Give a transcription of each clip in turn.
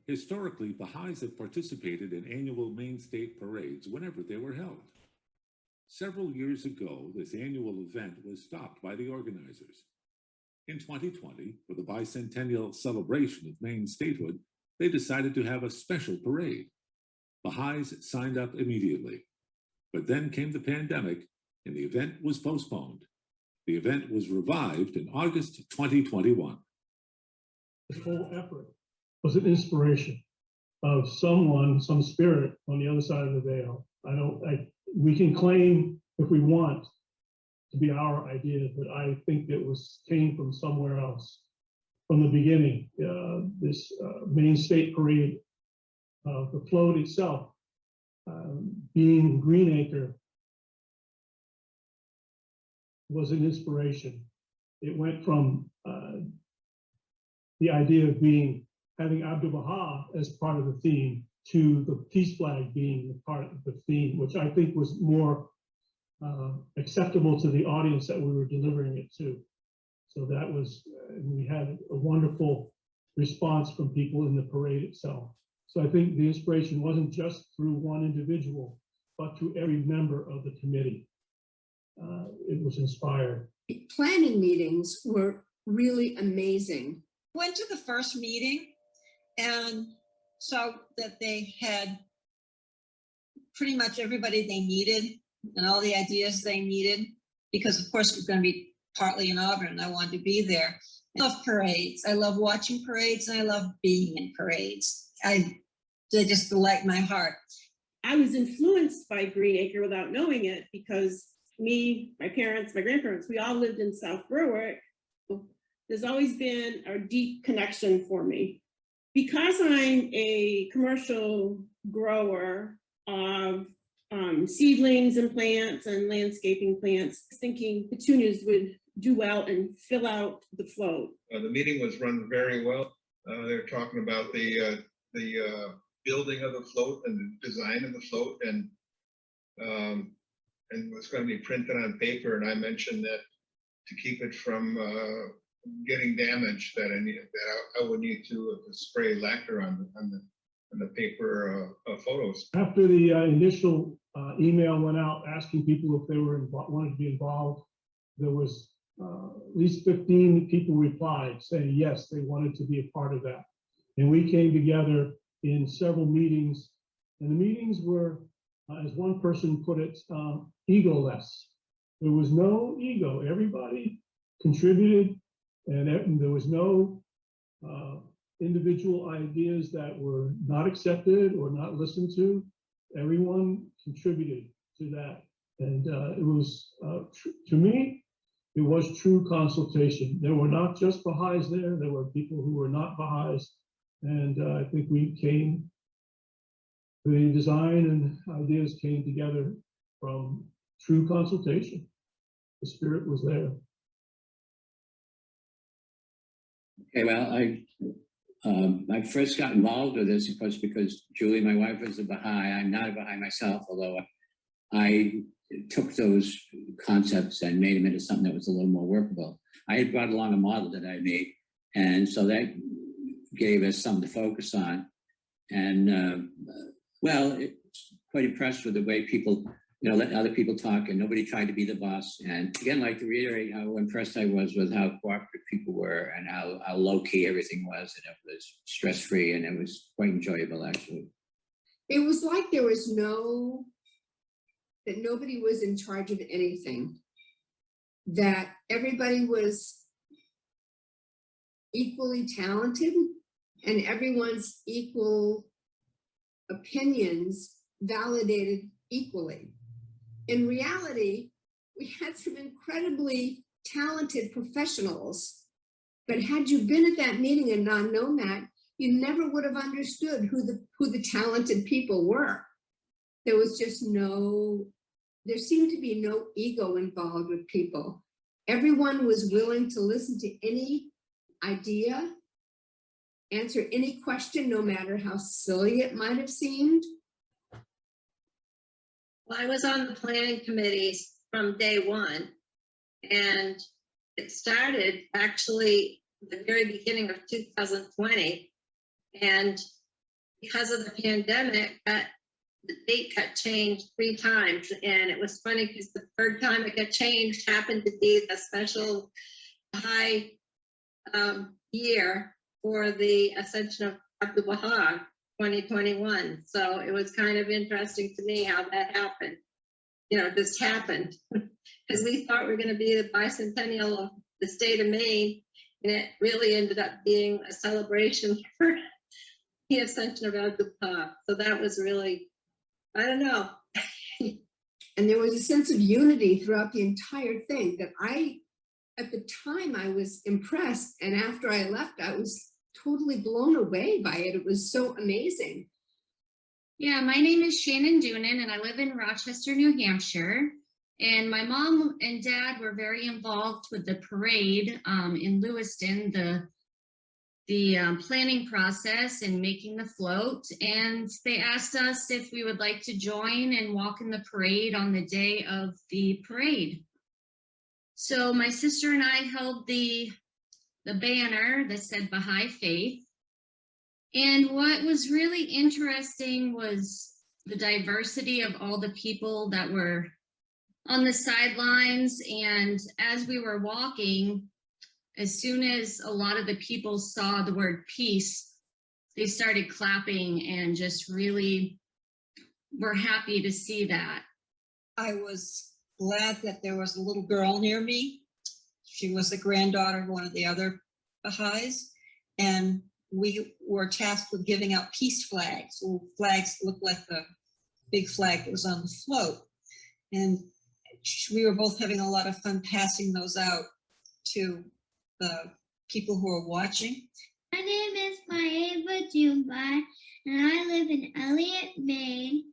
Historically, Baha'is have participated in annual Maine state parades whenever they were held. Several years ago, this annual event was stopped by the organizers. In 2020, for the bicentennial celebration of Maine statehood, they decided to have a special parade. Baha'is signed up immediately. But then came the pandemic, and the event was postponed. The event was revived in August 2021. This whole effort was an inspiration of someone, some spirit on the other side of the veil. We can claim if we want to be our idea, but I think it came from somewhere else. From the beginning, this Maine State Parade, the float itself, being Greenacre, was an inspiration. It went from the idea of having Abdu'l-Baha as part of the theme to the peace flag being part of the theme, which I think was more acceptable to the audience that we were delivering it to. So that was, we had a wonderful response from people in the parade itself. So I think the inspiration wasn't just through one individual, but through every member of the committee. It was inspired. Planning meetings were really amazing. Went to the first meeting and saw that they had pretty much everybody they needed and all the ideas they needed, because of course it's going to be partly in Auburn and I wanted to be there. I love parades. I love watching parades and I love being in parades. They just delight my heart. I was influenced by Greenacre without knowing it, because me, my parents, my grandparents, we all lived in South Berwick. There's always been a deep connection for me. Because I'm a commercial grower of seedlings and plants and landscaping plants, thinking petunias would do well and fill out the float. The meeting was run very well. They're talking about the building of the float and the design of the float, and what's going to be printed on paper. And I mentioned that to keep it from getting damaged, that I would need to spray lacquer on the paper photos. After the initial email went out asking people if they wanted to be involved, there was at least 15 people replied saying yes, they wanted to be a part of that. And we came together in several meetings, and the meetings were, as one person put it, egoless. There was no ego. Everybody contributed, and there was no individual ideas that were not accepted or not listened to. Everyone contributed to that. And it was, to me, it was true consultation. There were not just Baha'is there were people who were not Baha'is. And I think the design and ideas came together from true consultation. The spirit was there. Okay, well, I first got involved with this, of course, because Julie, my wife, is a Baha'i. I'm not a Baha'i myself, although I took those concepts and made them into something that was a little more workable. I had brought along a model that I made, and so that gave us something to focus on. And well, it's quite impressed with the way people, let other people talk, and nobody tried to be the boss. And again, like to reiterate how impressed I was with how cooperative people were and how low-key everything was, and it was stress-free, and it was quite enjoyable, actually. It was like there was nobody was in charge of anything, that everybody was equally talented and everyone's equal opinions validated equally. In reality, we had some incredibly talented professionals, but had you been at that meeting and not known that, you never would have understood who the talented people were. There was just there seemed to be no ego involved with people. Everyone was willing to listen to any idea, answer any question, no matter how silly it might have seemed. Well, I was on the planning committees from day one, and it started actually the very beginning of 2020. And because of the pandemic, the date got changed 3 times. And it was funny because the third time it got changed happened to be the special high year for the ascension of Abdul Baha 2021. So it was kind of interesting to me how that happened. You know, this happened because we thought we were going to be the bicentennial of the state of Maine, and it really ended up being a celebration for the ascension of Abdul Baha. So that was really, I don't know. And there was a sense of unity throughout the entire thing that at the time I was impressed, and after I left, I was totally blown away by it. It was so amazing. Yeah, my name is Shannon Doonan, and I live in Rochester, New Hampshire. And my mom and dad were very involved with the parade in Lewiston, the planning process and making the float. And they asked us if we would like to join and walk in the parade on the day of the parade. So my sister and I held the banner that said Baha'i Faith. And what was really interesting was the diversity of all the people that were on the sidelines. And as we were walking, as soon as a lot of the people saw the word peace, they started clapping and just really were happy to see that. I was glad that there was a little girl near me. She was the granddaughter of one of the other Baha'is, and we were tasked with giving out peace flags. So flags looked like the big flag that was on the float. And we were both having a lot of fun passing those out to the people who are watching. My name is Maeva Jumbai, and I live in Elliott, Maine.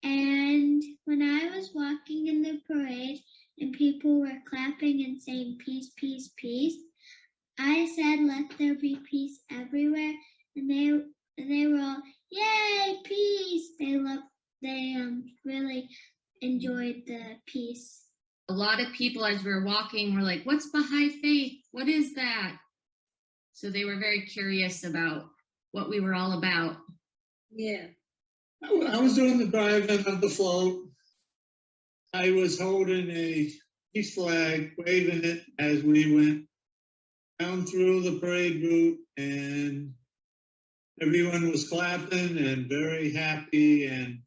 And when I was walking in the parade and people were clapping and saying peace, peace, peace, I said, let there be peace everywhere. And they were all, yay, peace. They really enjoyed the peace. A lot of people, as we were walking, were like, what's Baha'i Faith? What is that? So they were very curious about what we were all about. Yeah. I was doing the driving of the float. I was holding a peace flag, waving it as we went down through the parade route, and everyone was clapping and very happy and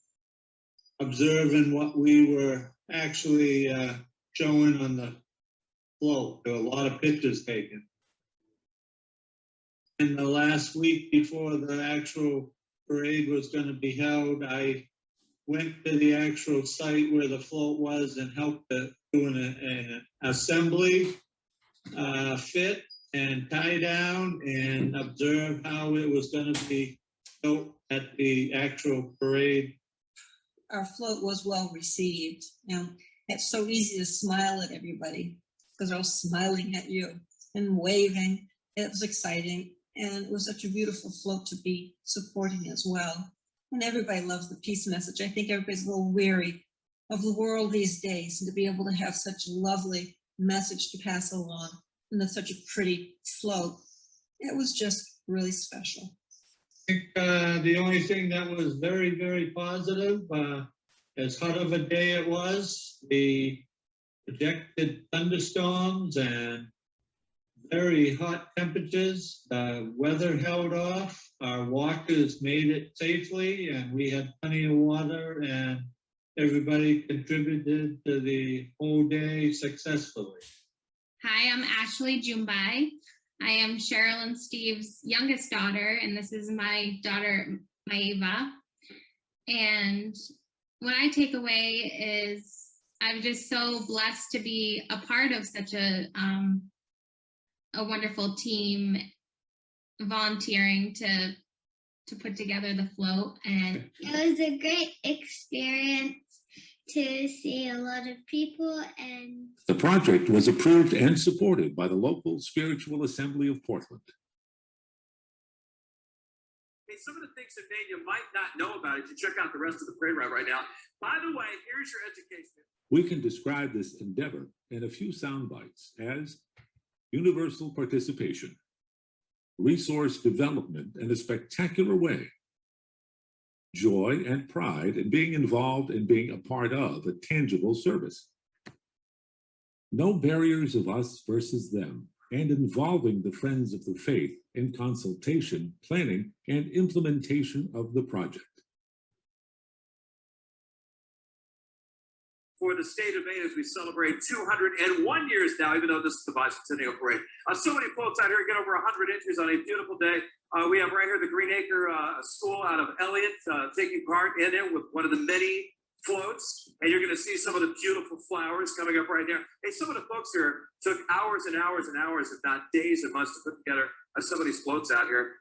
observing what we were actually showing on the float. There were a lot of pictures taken. In the last week before the actual parade was going to be held, I went to the actual site where the float was and helped do an assembly, fit and tie down, and observe how it was going to be built at the actual parade. Our float was well received. It's so easy to smile at everybody because they're all smiling at you and waving. It was exciting. And it was such a beautiful float to be supporting as well. And everybody loves the peace message. I think everybody's a little weary of the world these days, and to be able to have such a lovely message to pass along and that's such a pretty float. It was just really special. I think the only thing that was very, very positive, as hot of a day it was, the projected thunderstorms and very hot temperatures, weather held off, our walkers made it safely, and we had plenty of water, and everybody contributed to the whole day successfully. Hi, I'm Ashley Jumbai. I am Cheryl and Steve's youngest daughter, and this is my daughter, Maeva. And what I take away is I'm just so blessed to be a part of such a wonderful team volunteering to put together the float. And It was a great experience to see a lot of people, and The project was approved and supported by the local Spiritual Assembly of Portland. Hey, some of the things in Maine you might not know about if you check out the rest of the parade route right now. By the way, here's your education. We can describe this endeavor in a few sound bites as universal participation, resource development in a spectacular way, joy and pride in being involved and being a part of a tangible service. No barriers of us versus them, and involving the friends of the faith in consultation, planning, and implementation of the project. For the state of Maine as we celebrate 201 years now, even though this is the Bicentennial Parade. So many folks out here get over 100 entries on a beautiful day. We have right here the Green Acre School out of Elliott taking part in it with one of the many floats. And you're going to see some of the beautiful flowers coming up right there. Hey, some of the folks here took hours and hours and hours, if not days and months, to put together some of these floats out here.